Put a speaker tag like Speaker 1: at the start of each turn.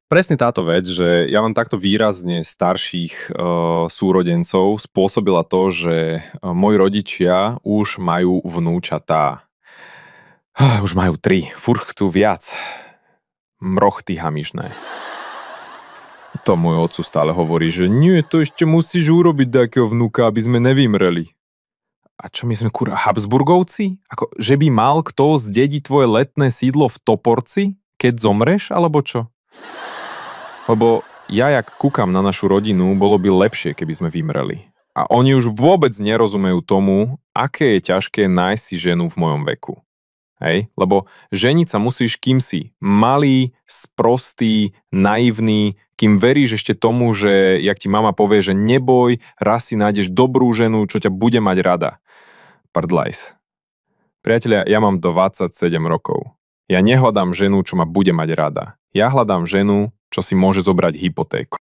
Speaker 1: Presne táto vec, že ja mám takto výrazne starších súrodencov, spôsobila to, že moji rodičia už majú vnúčatá. Už majú 3, furt chcú viac. Mrochty hamižné. To môj otcu stále hovorí, že nie, to ešte musíš urobiť takého vnúka, aby sme nevymreli. A čo my sme, kurá, Habsburgovci? Ako, že by mal kto zdediť tvoje letné sídlo v Toporci, keď zomreš, alebo čo? Lebo ja, jak kúkam na našu rodinu, bolo by lepšie, keby sme vymreli. A oni už vôbec nerozumejú tomu, aké je ťažké nájsť si ženu v mojom veku. Hej? Lebo ženiť sa musíš, kým si malý, sprostý, naivný, kým veríš ešte tomu, že jak ti mama povie, že neboj, raz si nájdeš dobrú ženu, čo ťa bude mať rada. Prdlajs. Priatelia, ja mám 27 rokov. Ja nehľadám ženu, čo ma bude mať rada. Ja hľadám ženu, čo si môže zobrať hypotéku.